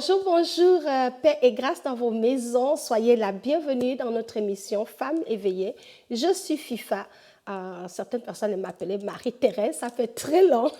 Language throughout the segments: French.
Bonjour, bonjour, paix et grâce dans vos maisons. Soyez la bienvenue dans notre émission Femmes éveillées. Je suis FIFA. Certaines personnes m'appelaient Marie-Thérèse, ça fait très long.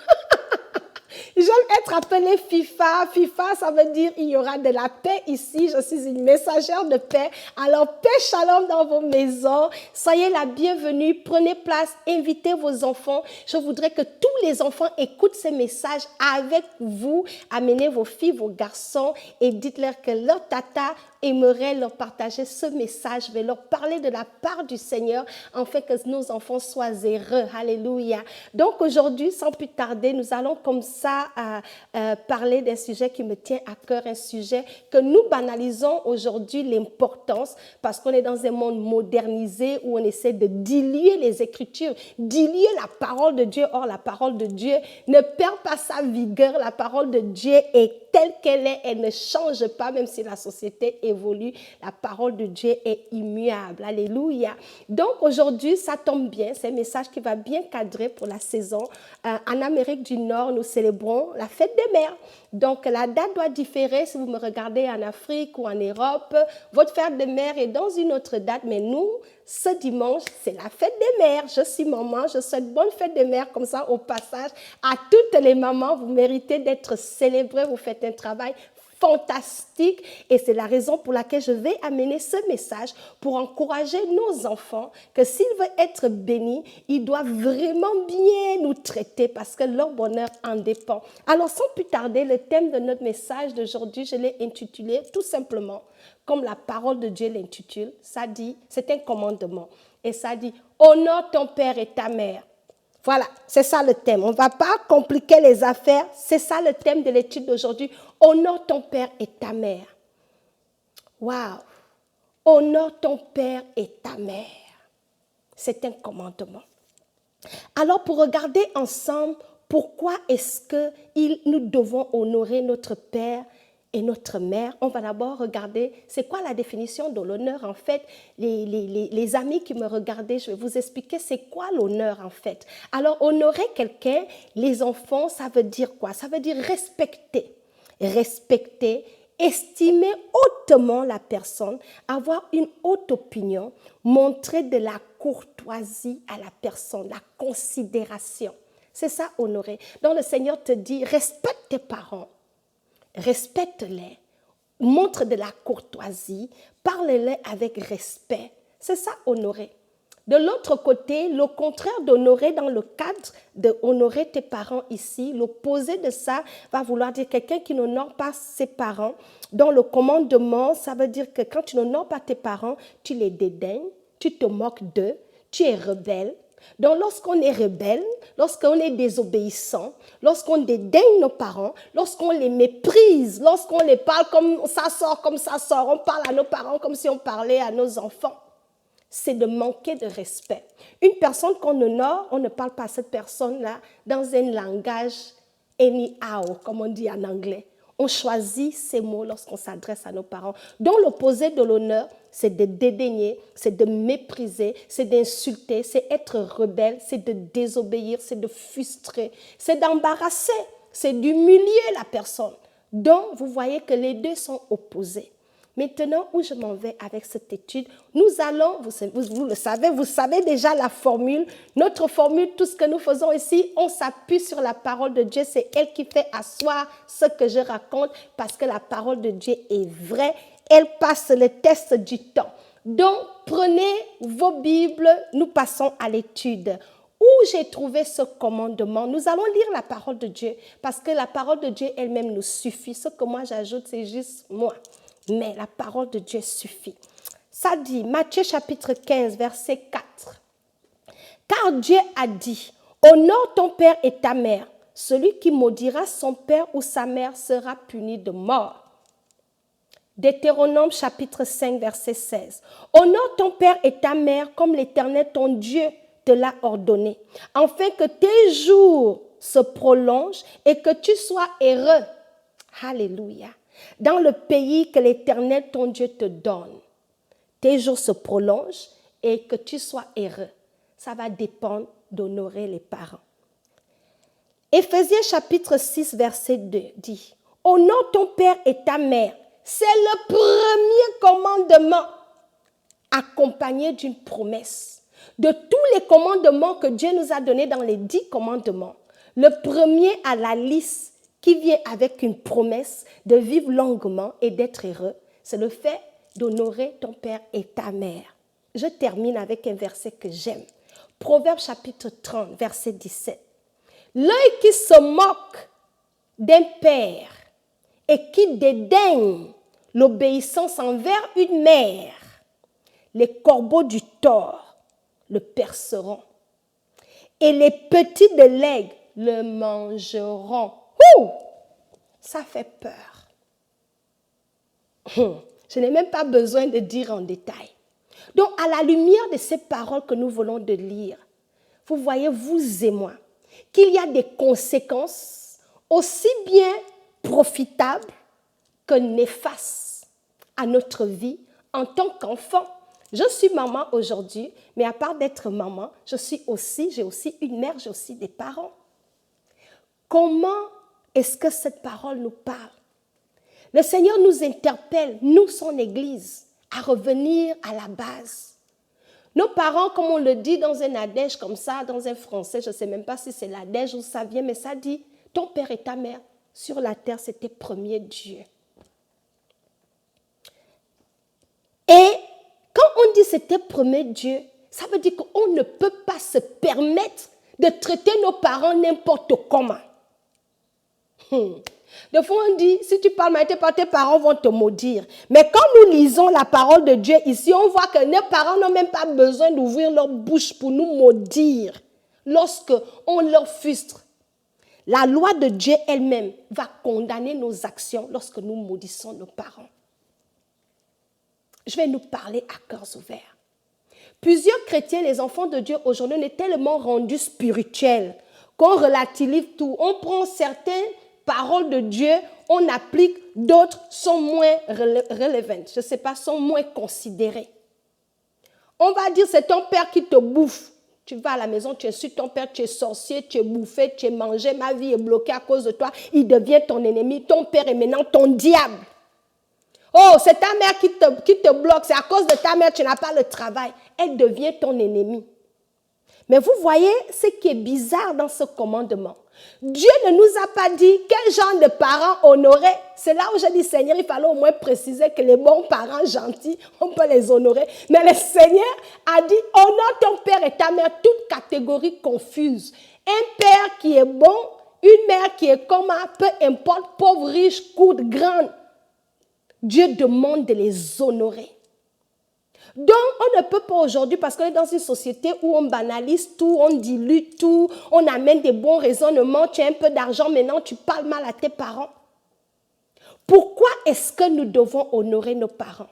J'aime être appelée FIFA. FIFA, ça veut dire il y aura de la paix ici. Je suis une messagère de paix. Alors, paix, shalom dans vos maisons. Soyez la bienvenue. Prenez place. Invitez vos enfants. Je voudrais que tous les enfants écoutent ces messages avec vous. Amenez vos filles, vos garçons et dites-leur que leur tata aimerait leur partager ce message. Je vais leur parler de la part du Seigneur afin que nos enfants soient heureux. Alléluia. Donc, aujourd'hui, sans plus tarder, nous allons comme ça parler d'un sujet qui me tient à cœur, un sujet que nous banalisons aujourd'hui l'importance parce qu'on est dans un monde modernisé où on essaie de diluer les Écritures, diluer la parole de Dieu. Or, la parole de Dieu ne perd pas sa vigueur. La parole de Dieu est telle qu'elle est, elle ne change pas, même si la société évolue. La parole de Dieu est immuable. Alléluia. Donc, aujourd'hui, ça tombe bien. C'est un message qui va bien cadrer pour la saison. En Amérique du Nord, nous célébrons la fête des mères. Donc, la date doit différer si vous me regardez en Afrique ou en Europe. Votre fête des mères est dans une autre date, mais nous, ce dimanche, c'est la fête des mères. Je suis maman, je souhaite bonne fête des mères comme ça au passage. À toutes les mamans, vous méritez d'être célébrées, vous faites un travail fantastique et c'est la raison pour laquelle je vais amener ce message pour encourager nos enfants que s'ils veulent être bénis, ils doivent vraiment bien nous traiter parce que leur bonheur en dépend. Alors sans plus tarder, le thème de notre message d'aujourd'hui, je l'ai intitulé tout simplement comme la parole de Dieu l'intitule, ça dit, c'est un commandement et ça dit honore ton père et ta mère. Voilà, c'est ça le thème. On ne va pas compliquer les affaires. C'est ça le thème de l'étude d'aujourd'hui. Honore ton père et ta mère. Waouh! Honore ton père et ta mère. C'est un commandement. Alors, pour regarder ensemble pourquoi est-ce que nous devons honorer notre père et notre mère, on va d'abord regarder c'est quoi la définition de l'honneur en fait. Les amis qui me regardaient, je vais vous expliquer c'est quoi l'honneur en fait. Alors honorer quelqu'un, les enfants, ça veut dire quoi? Ça veut dire respecter. Respecter, estimer hautement la personne, avoir une haute opinion, montrer de la courtoisie à la personne, la considération. C'est ça honorer. Donc le Seigneur te dit respecte tes parents. Respecte-les, montre de la courtoisie, parle-les avec respect. C'est ça, honorer. De l'autre côté, le contraire d'honorer dans le cadre d'honorer tes parents ici, l'opposé de ça va vouloir dire quelqu'un qui n'honore pas ses parents. Dans le commandement, ça veut dire que quand tu n'honores pas tes parents, tu les dédaignes, tu te moques d'eux, tu es rebelle. Donc, lorsqu'on est rebelle, lorsqu'on est désobéissant, lorsqu'on dédaigne nos parents, lorsqu'on les méprise, lorsqu'on les parle comme ça sort, on parle à nos parents comme si on parlait à nos enfants, c'est de manquer de respect. Une personne qu'on honore, on ne parle pas à cette personne-là dans un langage anyhow, comme on dit en anglais. On choisit ces mots lorsqu'on s'adresse à nos parents. Donc, l'opposé de l'honneur, c'est de dédaigner, c'est de mépriser, c'est d'insulter, c'est être rebelle, c'est de désobéir, c'est de frustrer, c'est d'embarrasser, c'est d'humilier la personne. Donc, vous voyez que les deux sont opposés. Maintenant, où je m'en vais avec cette étude, nous allons, vous le savez, vous savez déjà la formule. Notre formule, tout ce que nous faisons ici, on s'appuie sur la parole de Dieu. C'est elle qui fait asseoir ce que je raconte parce que la parole de Dieu est vraie. Elle passe le test du temps. Donc, prenez vos Bibles, nous passons à l'étude. Où j'ai trouvé ce commandement, nous allons lire la parole de Dieu parce que la parole de Dieu elle-même nous suffit. Ce que moi j'ajoute, c'est juste moi. Mais la parole de Dieu suffit. Ça dit, Matthieu chapitre 15, verset 4. Car Dieu a dit, honore ton père et ta mère. Celui qui maudira son père ou sa mère sera puni de mort. Deutéronome chapitre 5, verset 16. Honore ton père et ta mère comme l'Éternel ton Dieu te l'a ordonné, afin que tes jours se prolongent et que tu sois heureux. Alléluia. Dans le pays que l'Éternel, ton Dieu, te donne. Tes jours se prolongent et que tu sois heureux. Ça va dépendre d'honorer les parents. Éphésiens chapitre 6, verset 2 dit, Honore ton père et ta mère. C'est le premier commandement, accompagné d'une promesse. De tous les commandements que Dieu nous a donnés dans les 10 commandements, le premier à la liste qui vient avec une promesse de vivre longuement et d'être heureux, c'est le fait d'honorer ton père et ta mère. Je termine avec un verset que j'aime. Proverbe chapitre 30, verset 17. L'œil qui se moque d'un père et qui dédaigne l'obéissance envers une mère, les corbeaux du tort le perceront et les petits de l'aigle le mangeront. Ouh! Ça fait peur. Je n'ai même pas besoin de dire en détail. Donc, à la lumière de ces paroles que nous venons de lire, vous voyez, vous et moi, qu'il y a des conséquences aussi bien profitables que néfastes à notre vie en tant qu'enfant. Je suis maman aujourd'hui, mais à part d'être maman, j'ai aussi une mère, j'ai aussi des parents. Comment est-ce que cette parole nous parle? Le Seigneur nous interpelle, nous, son Église, à revenir à la base. Nos parents, comme on le dit dans un adage comme ça, dans un français, je ne sais même pas si c'est l'adage ou ça vient, mais ça dit, ton père et ta mère, sur la terre, c'était premier Dieu. Et quand on dit c'était premier Dieu, ça veut dire qu'on ne peut pas se permettre de traiter nos parents n'importe comment. Des fois, on dit, si tu parles mal, tes parents vont te maudire. Mais quand nous lisons la parole de Dieu ici, on voit que nos parents n'ont même pas besoin d'ouvrir leur bouche pour nous maudire lorsque on leur frustre. La loi de Dieu elle-même va condamner nos actions lorsque nous maudissons nos parents. Je vais nous parler à cœurs ouverts. Plusieurs chrétiens, les enfants de Dieu aujourd'hui, on est tellement rendus spirituels qu'on relativise tout. On prend certaines paroles de Dieu, on applique, d'autres sont moins relevant, je ne sais pas, sont moins considérées. On va dire c'est ton père qui te bouffe. Tu vas à la maison, tu insultes ton père, tu es sorcier, tu es bouffé, tu es mangé, ma vie est bloquée à cause de toi. Il devient ton ennemi, ton père est maintenant ton diable. Oh, c'est ta mère qui te bloque, c'est à cause de ta mère, tu n'as pas le travail. Elle devient ton ennemi. Mais vous voyez ce qui est bizarre dans ce commandement. Dieu ne nous a pas dit quel genre de parents honorer. C'est là où j'ai dit, Seigneur, il fallait au moins préciser que les bons parents gentils, on peut les honorer. Mais le Seigneur a dit, honore ton père et ta mère, toute catégorie confuse. Un père qui est bon, une mère qui est comme un, peu importe, pauvre, riche, courte, grande. Dieu demande de les honorer. Donc, on ne peut pas aujourd'hui, parce qu'on est dans une société où on banalise tout, on dilue tout, on amène des bons raisonnements, tu as un peu d'argent, maintenant tu parles mal à tes parents. Pourquoi est-ce que nous devons honorer nos parents?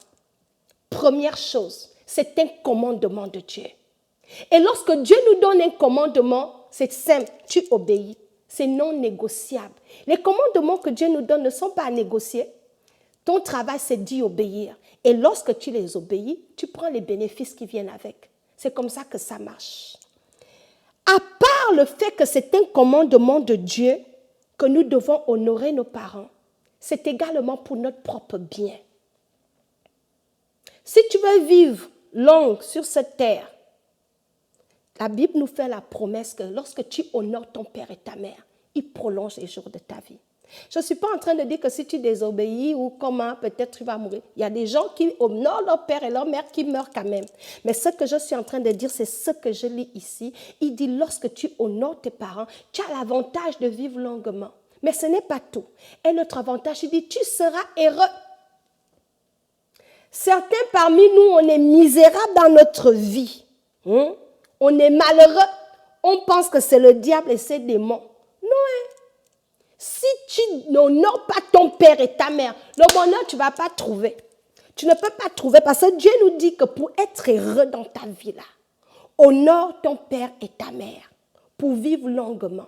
Première chose, c'est un commandement de Dieu. Et lorsque Dieu nous donne un commandement, c'est simple, tu obéis. C'est non négociable. Les commandements que Dieu nous donne ne sont pas à négocier. Ton travail, c'est d'y obéir. Et lorsque tu les obéis, tu prends les bénéfices qui viennent avec. C'est comme ça que ça marche. À part le fait que c'est un commandement de Dieu, que nous devons honorer nos parents, c'est également pour notre propre bien. Si tu veux vivre long sur cette terre, la Bible nous fait la promesse que lorsque tu honores ton père et ta mère, il prolonge les jours de ta vie. Je ne suis pas en train de dire que si tu désobéis ou comment, peut-être tu vas mourir. Il y a des gens qui honorent leur père et leur mère qui meurent quand même. Mais ce que je suis en train de dire, c'est ce que je lis ici. Il dit, lorsque tu honores tes parents, tu as l'avantage de vivre longuement. Mais ce n'est pas tout. Et notre avantage, il dit, tu seras heureux. Certains parmi nous, on est misérables dans notre vie. On est malheureux. On pense que c'est le diable et ses démons. Non, si tu n'honores pas ton père et ta mère, le bonheur, tu ne vas pas trouver. Tu ne peux pas trouver parce que Dieu nous dit que pour être heureux dans ta vie là, honore ton père et ta mère pour vivre longuement.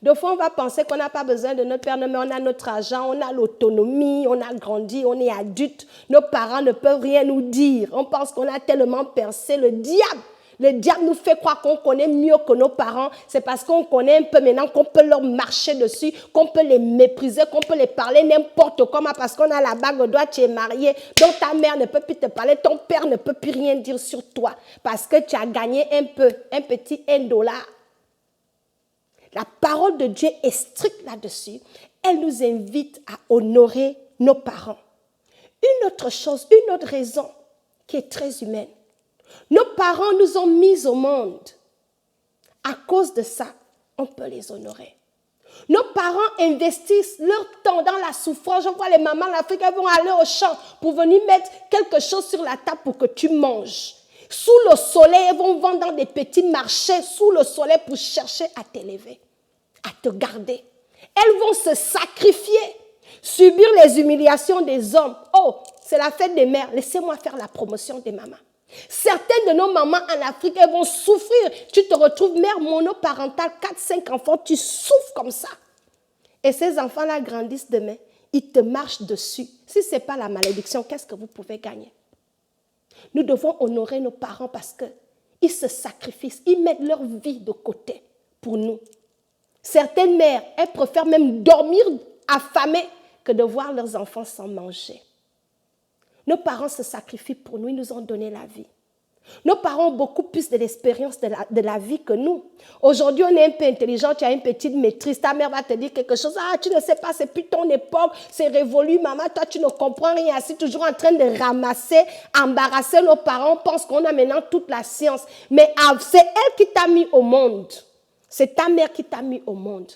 Des fois, on va penser qu'on n'a pas besoin de notre père, mais on a notre argent, on a l'autonomie, on a grandi, on est adulte. Nos parents ne peuvent rien nous dire. On pense qu'on a tellement percé le diable. Le diable nous fait croire qu'on connaît mieux que nos parents. C'est parce qu'on connaît un peu maintenant qu'on peut leur marcher dessus, qu'on peut les mépriser, qu'on peut les parler n'importe comment parce qu'on a la bague au doigt, tu es marié. Donc ta mère ne peut plus te parler, ton père ne peut plus rien dire sur toi parce que tu as gagné un peu, un petit $1. La parole de Dieu est stricte là-dessus. Elle nous invite à honorer nos parents. Une autre chose, une autre raison qui est très humaine. Nos parents nous ont mis au monde. À cause de ça, on peut les honorer. Nos parents investissent leur temps dans la souffrance. Je vois les mamans en Afrique, elles vont aller au champ pour venir mettre quelque chose sur la table pour que tu manges. Sous le soleil, elles vont vendre dans des petits marchés sous le soleil pour chercher à t'élever, à te garder. Elles vont se sacrifier, subir les humiliations des hommes. Oh, c'est la fête des mères. Laissez-moi faire la promotion des mamans. Certaines de nos mamans en Afrique, elles vont souffrir. Tu te retrouves mère monoparentale, 4-5 enfants, tu souffres comme ça. Et ces enfants-là grandissent demain, ils te marchent dessus. Si ce n'est pas la malédiction, qu'est-ce que vous pouvez gagner? Nous devons honorer nos parents parce qu'ils se sacrifient, ils mettent leur vie de côté pour nous. Certaines mères, elles préfèrent même dormir affamées que de voir leurs enfants sans manger. Nos parents se sacrifient pour nous, ils nous ont donné la vie. Nos parents ont beaucoup plus de l'expérience de la vie que nous. Aujourd'hui, on est un peu intelligent, tu as une petite maîtrise, ta mère va te dire quelque chose. Ah, tu ne sais pas, c'est plus ton époque, c'est révolu, maman, toi tu ne comprends rien. C'est toujours en train de ramasser, embarrasser nos parents, on pense qu'on a maintenant toute la science. Mais c'est elle qui t'a mis au monde. C'est ta mère qui t'a mis au monde.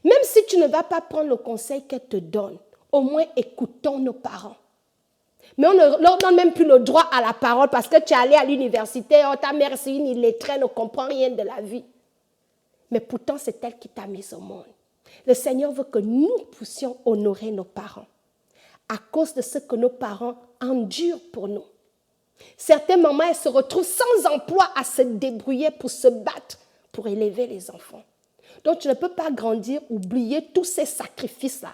Même si tu ne vas pas prendre le conseil qu'elle te donne, au moins écoutons nos parents. Mais on ne leur donne même plus le droit à la parole parce que tu es allé à l'université, oh, ta mère c'est une illettrée, ne comprend rien de la vie. Mais pourtant, c'est elle qui t'a mis au monde. Le Seigneur veut que nous puissions honorer nos parents à cause de ce que nos parents endurent pour nous. Certaines mamans, elles se retrouvent sans emploi à se débrouiller pour se battre, pour élever les enfants. Donc, tu ne peux pas grandir, oublier tous ces sacrifices-là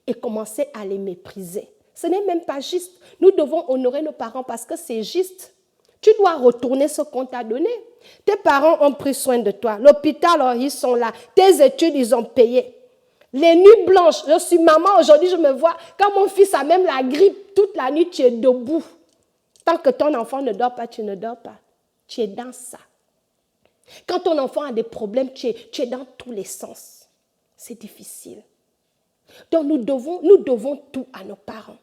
et commencer à les mépriser. Ce n'est même pas juste. Nous devons honorer nos parents parce que c'est juste. Tu dois retourner ce qu'on t'a donné. Tes parents ont pris soin de toi. L'hôpital, alors, ils sont là. Tes études, ils ont payé. Les nuits blanches. Je suis maman, aujourd'hui, je me vois. Quand mon fils a même la grippe, toute la nuit, tu es debout. Tant que ton enfant ne dort pas, tu ne dors pas. Tu es dans ça. Quand ton enfant a des problèmes, tu es dans tous les sens. C'est difficile. Donc, nous devons tout à nos parents.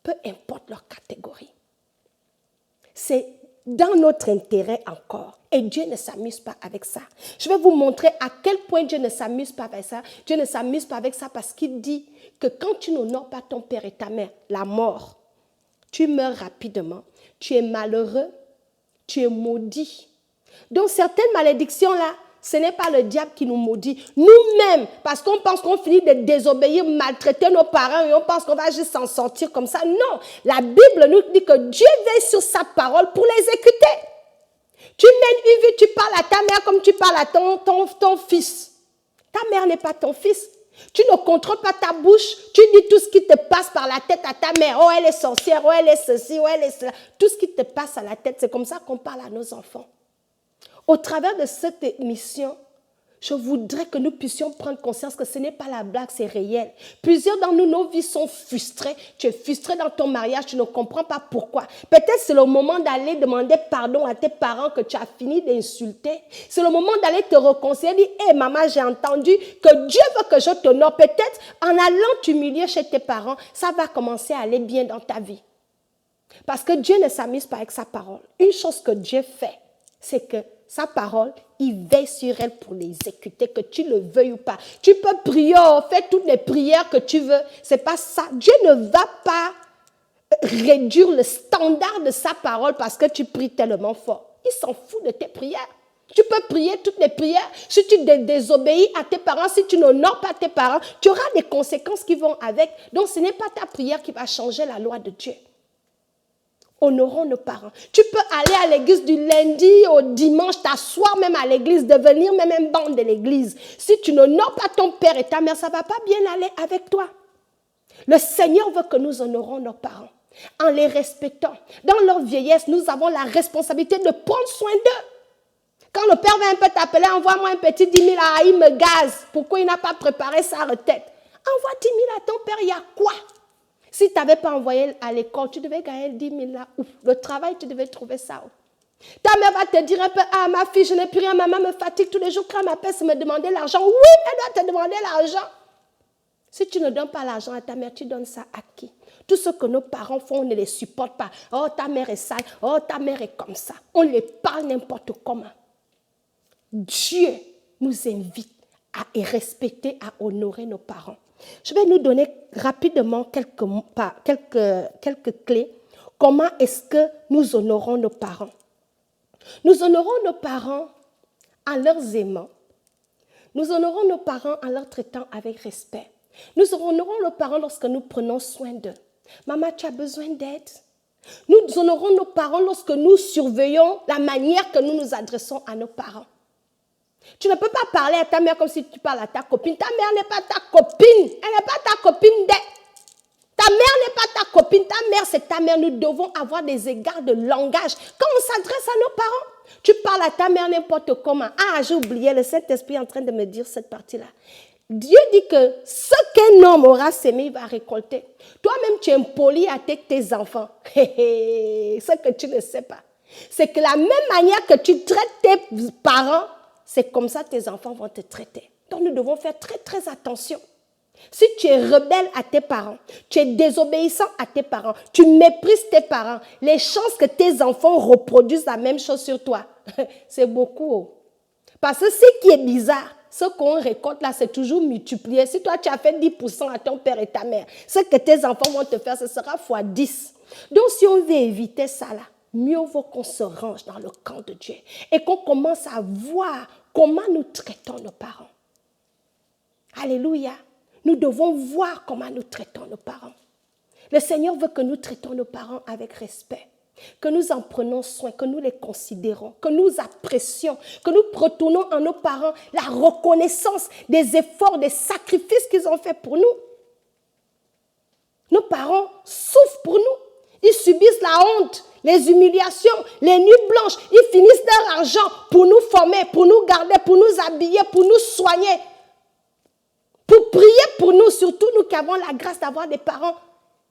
Peu importe leur catégorie. C'est dans notre intérêt encore. Et Dieu ne s'amuse pas avec ça. Je vais vous montrer à quel point Dieu ne s'amuse pas avec ça. Dieu ne s'amuse pas avec ça parce qu'il dit que quand tu n'honores pas ton père et ta mère, la mort, tu meurs rapidement, tu es malheureux, tu es maudit. Donc certaines malédictions là, ce n'est pas le diable qui nous maudit. Nous-mêmes, parce qu'on pense qu'on finit de désobéir, maltraiter nos parents et on pense qu'on va juste s'en sortir comme ça. Non, la Bible nous dit que Dieu veille sur sa parole pour l'exécuter. Tu mènes une vie, tu parles à ta mère comme tu parles à ton fils. Ta mère n'est pas ton fils. Tu ne contrôles pas ta bouche. Tu dis tout ce qui te passe par la tête à ta mère. Oh, elle est sorcière, oh, elle est ceci, oh, elle est cela. Tout ce qui te passe à la tête, c'est comme ça qu'on parle à nos enfants. Au travers de cette émission, je voudrais que nous puissions prendre conscience que ce n'est pas la blague, c'est réel. Plusieurs d'entre nous, nos vies sont frustrées. Tu es frustré dans ton mariage, tu ne comprends pas pourquoi. Peut-être c'est le moment d'aller demander pardon à tes parents que tu as fini d'insulter. C'est le moment d'aller te réconcilier, dire « Hé maman, j'ai entendu que Dieu veut que je t'honore. » Peut-être en allant t'humilier chez tes parents, ça va commencer à aller bien dans ta vie. Parce que Dieu ne s'amuse pas avec sa parole. Une chose que Dieu fait, c'est que sa parole, il veille sur elle pour l'exécuter, que tu le veuilles ou pas. Tu peux prier, faire toutes les prières que tu veux. Ce n'est pas ça. Dieu ne va pas réduire le standard de sa parole parce que tu pries tellement fort. Il s'en fout de tes prières. Tu peux prier toutes les prières. Si tu désobéis à tes parents, si tu n'honores pas tes parents, tu auras des conséquences qui vont avec. Donc, ce n'est pas ta prière qui va changer la loi de Dieu. Honorons nos parents. Tu peux aller à l'église du lundi au dimanche, t'asseoir même à l'église, devenir même un banc de l'église. Si tu n'honores pas ton père et ta mère, ça ne va pas bien aller avec toi. Le Seigneur veut que nous honorons nos parents. en les respectant. Dans leur vieillesse, nous avons la responsabilité de prendre soin d'eux. Quand le père va un peu t'appeler, envoie-moi un petit 10 000, il me gaze. Pourquoi il n'a pas préparé sa retraite? Envoie 10 000 à ton père, il y a quoi? Si tu n'avais pas envoyé à l'école, tu devais gagner 10 000 là. Ouf, le travail, tu devais trouver ça. Ta mère va te dire un peu, ah ma fille, je n'ai plus rien, maman me fatigue tous les jours, quand elle m'appelle, c'est me demander l'argent. Oui, elle doit te demander l'argent. Si tu ne donnes pas l'argent à ta mère, tu donnes ça à qui? Tout ce que nos parents font, on ne les supporte pas. Oh, ta mère est sale, oh, ta mère est comme ça. On les parle n'importe comment. Dieu nous invite à respecter, à honorer nos parents. Je vais nous donner rapidement quelques clés. Comment est-ce que nous honorons nos parents? Nous honorons nos parents en leur aimant. Nous honorons nos parents en leur traitant avec respect. Nous honorons nos parents lorsque nous prenons soin d'eux. Maman, tu as besoin d'aide? Nous honorons nos parents lorsque nous surveillons la manière que nous nous adressons à nos parents. Tu ne peux pas parler à ta mère comme si tu parles à ta copine. Ta mère n'est pas ta copine. Elle n'est pas ta copine d'aide. Ta mère n'est pas ta copine. Ta mère, c'est ta mère. Nous devons avoir des égards de langage. Quand on s'adresse à nos parents, tu parles à ta mère n'importe comment. Ah, j'ai oublié, le Saint-Esprit est en train de me dire cette partie-là. Dieu dit que ce qu'un homme aura semé, il va récolter. Toi-même, tu es impoli avec tes enfants. Ce que tu ne sais pas, c'est que la même manière que tu traites tes parents, c'est comme ça que tes enfants vont te traiter. Donc, nous devons faire très, très attention. Si tu es rebelle à tes parents, tu es désobéissant à tes parents, tu méprises tes parents, les chances que tes enfants reproduisent la même chose sur toi, c'est beaucoup. Parce que ce qui est bizarre, ce qu'on récolte là, c'est toujours multiplié. Si toi, tu as fait 10% à ton père et ta mère, ce que tes enfants vont te faire, ce sera fois 10. Donc, si on veut éviter ça là, mieux vaut qu'on se range dans le camp de Dieu et qu'on commence à voir comment nous traitons nos parents. Alléluia. Nous devons voir comment nous traitons nos parents. Le Seigneur veut que nous traitons nos parents avec respect, que nous en prenons soin, que nous les considérons, que nous apprécions, que nous retournons à nos parents la reconnaissance des efforts, des sacrifices qu'ils ont fait pour nous. Nos parents souffrent pour nous. Ils subissent la honte, les humiliations, les nuits blanches. Ils finissent leur argent pour nous former, pour nous garder, pour nous habiller, pour nous soigner, pour prier pour nous, surtout nous qui avons la grâce d'avoir des parents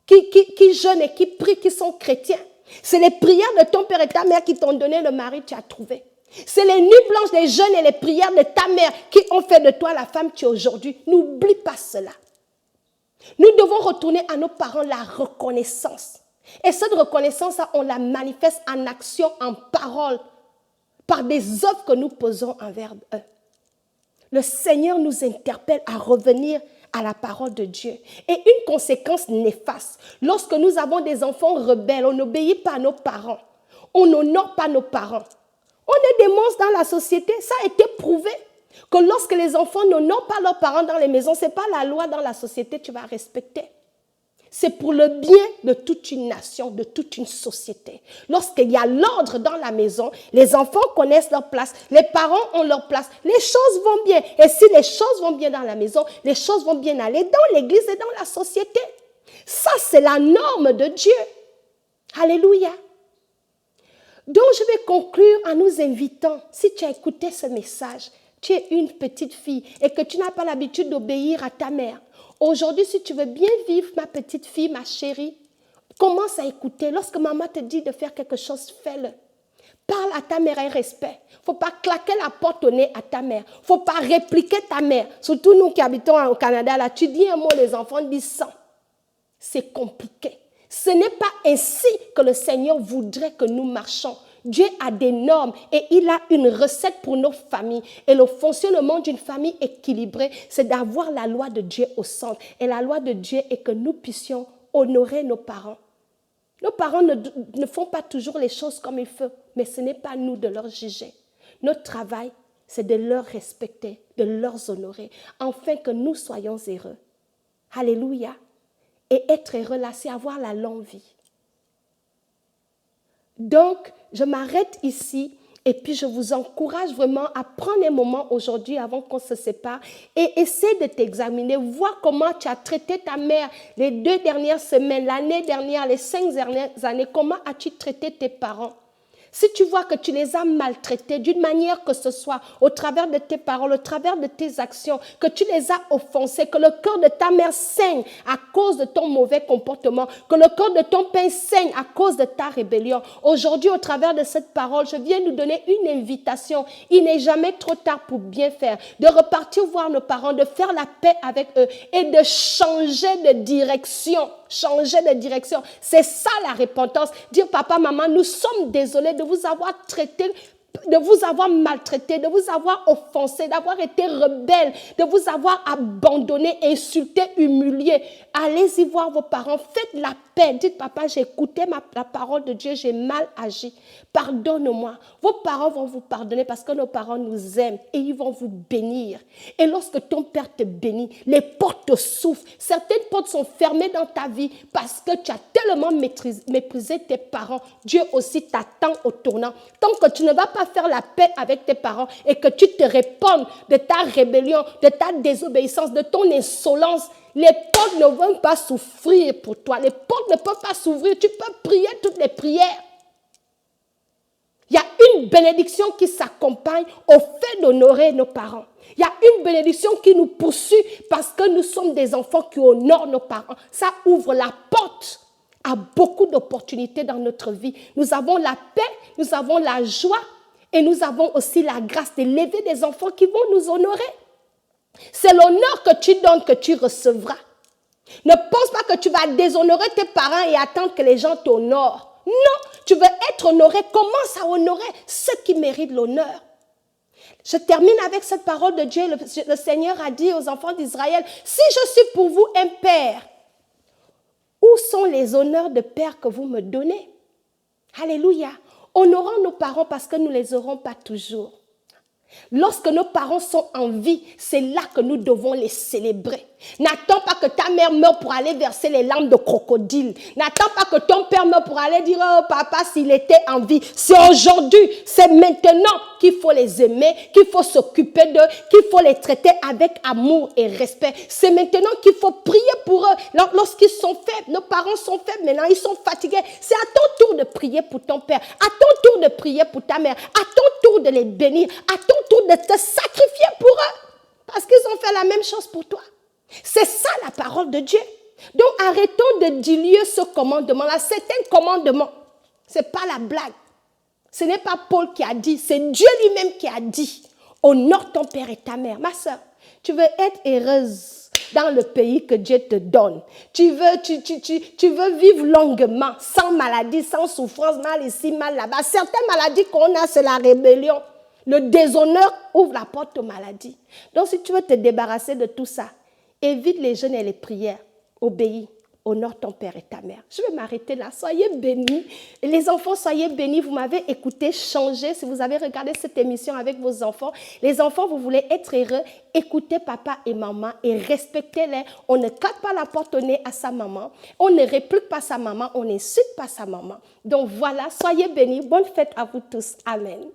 qui jeûnent et qui prient, qui sont chrétiens. C'est les prières de ton père et ta mère qui t'ont donné le mari que tu as trouvé. C'est les nuits blanches des jeûnes et les prières de ta mère qui ont fait de toi la femme que tu es aujourd'hui. N'oublie pas cela. Nous devons retourner à nos parents la reconnaissance. Et cette reconnaissance, on la manifeste en action, en parole, par des œuvres que nous posons envers eux. Le Seigneur nous interpelle à revenir à la parole de Dieu. Et une conséquence néfaste, lorsque nous avons des enfants rebelles, on n'obéit pas à nos parents, on n'honore pas nos parents. On est des monstres dans la société, ça a été prouvé. Que lorsque les enfants n'honorent pas leurs parents dans les maisons, ce n'est pas la loi dans la société que tu vas respecter. C'est pour le bien de toute une nation, de toute une société. Lorsqu'il y a l'ordre dans la maison, les enfants connaissent leur place, les parents ont leur place, les choses vont bien. Et si les choses vont bien dans la maison, les choses vont bien aller dans l'église et dans la société. Ça, c'est la norme de Dieu. Alléluia. Donc, je vais conclure en nous invitant, si tu as écouté ce message, tu es une petite fille et que tu n'as pas l'habitude d'obéir à ta mère. Aujourd'hui, si tu veux bien vivre, ma petite fille, ma chérie, commence à écouter. Lorsque maman te dit de faire quelque chose, fais-le. Parle à ta mère avec respect. Il ne faut pas claquer la porte au nez à ta mère. Il ne faut pas répliquer ta mère. Surtout nous qui habitons au Canada, là, tu dis un mot, les enfants disent 100. C'est compliqué. Ce n'est pas ainsi que le Seigneur voudrait que nous marchions. Dieu a des normes et il a une recette pour nos familles. Et le fonctionnement d'une famille équilibrée, c'est d'avoir la loi de Dieu au centre. Et la loi de Dieu est que nous puissions honorer nos parents. Nos parents ne font pas toujours les choses comme il faut, mais ce n'est pas nous de leur juger. Notre travail, c'est de leur respecter, de leur honorer, afin que nous soyons heureux. Alléluia. Et être heureux là, c'est avoir la longue vie. Donc, je m'arrête ici Et puis, je vous encourage vraiment à prendre un moment aujourd'hui avant qu'on se sépare et essaie de t'examiner, voir comment tu as traité ta mère les 2 dernières semaines, l'année dernière, les 5 dernières années. Comment as-tu traité tes parents? Si tu vois que tu les as maltraités d'une manière que ce soit, au travers de tes paroles, au travers de tes actions, que tu les as offensés, que le cœur de ta mère saigne à cause de ton mauvais comportement, que le cœur de ton père saigne à cause de ta rébellion. Aujourd'hui, au travers de cette parole, je viens nous donner une invitation. Il n'est jamais trop tard pour bien faire, de repartir voir nos parents, de faire la paix avec eux et de changer de direction. Changer de direction. C'est ça la repentance. Dire, papa, maman, nous sommes désolés de vous avoir traité, de vous avoir maltraité, de vous avoir offensé, d'avoir été rebelle, de vous avoir abandonné, insulté, humilié. Allez-y voir vos parents, faites la paix. Dites, papa, j'ai écouté la parole de Dieu, j'ai mal agi. Pardonne-moi. Vos parents vont vous pardonner parce que nos parents nous aiment et ils vont vous bénir. Et lorsque ton père te bénit, les portes s'ouvrent. Certaines portes sont fermées dans ta vie parce que tu as tellement méprisé tes parents. Dieu aussi t'attend au tournant. Tant que tu ne vas pas faire la paix avec tes parents et que tu te réponds de ta rébellion, de ta désobéissance, de ton insolence, les portes ne vont pas s'ouvrir pour toi. Les portes ne peuvent pas s'ouvrir. Tu peux prier toutes les prières. Il y a une bénédiction qui s'accompagne au fait d'honorer nos parents. Il y a une bénédiction qui nous poursuit parce que nous sommes des enfants qui honorent nos parents. Ça ouvre la porte à beaucoup d'opportunités dans notre vie. Nous avons la paix, nous avons la joie et nous avons aussi la grâce d'élever des enfants qui vont nous honorer. C'est l'honneur que tu donnes que tu recevras. Ne pense pas que tu vas déshonorer tes parents et attendre que les gens t'honorent. Non, tu veux être honoré. Commence à honorer ceux qui méritent l'honneur. Je termine avec cette parole de Dieu. Le Seigneur a dit aux enfants d'Israël, si je suis pour vous un père, où sont les honneurs de père que vous me donnez? Alléluia. Honorons nos parents parce que nous ne les aurons pas toujours. Lorsque nos parents sont en vie, c'est là que nous devons les célébrer. N'attends pas que ta mère meure pour aller verser les larmes de crocodile. N'attends pas que ton père meure pour aller dire, oh papa, s'il était en vie. C'est aujourd'hui, c'est maintenant qu'il faut les aimer, qu'il faut s'occuper d'eux, qu'il faut les traiter avec amour et respect. C'est maintenant qu'il faut prier pour eux. Lorsqu'ils sont faibles, nos parents sont faibles maintenant, ils sont fatigués. C'est à ton tour de prier pour ton père, à ton tour de prier pour ta mère, à ton tour de les bénir, à ton tour de te sacrifier pour eux. Parce qu'ils ont fait la même chose pour toi. C'est ça la parole de Dieu. Donc arrêtons de diluer ce commandement-là. C'est un commandement. Ce n'est pas la blague. Ce n'est pas Paul qui a dit, c'est Dieu lui-même qui a dit. Honore ton père et ta mère. Ma soeur, tu veux être heureuse dans le pays que Dieu te donne. Tu veux vivre longuement, sans maladie, sans souffrance, mal ici, mal là-bas. Certaines maladies qu'on a, c'est la rébellion. Le déshonneur ouvre la porte aux maladies. Donc si tu veux te débarrasser de tout ça, évite les jeûnes et les prières. Obéis. Honore ton père et ta mère. Je vais m'arrêter là. Soyez bénis. Et les enfants, soyez bénis. Vous m'avez écouté changer. Si vous avez regardé cette émission avec vos enfants, les enfants, vous voulez être heureux, écoutez papa et maman et respectez-les. On ne claque pas la porte au nez à sa maman. On ne réplique pas sa maman. On n'insulte pas sa maman. Donc voilà, soyez bénis. Bonne fête à vous tous. Amen.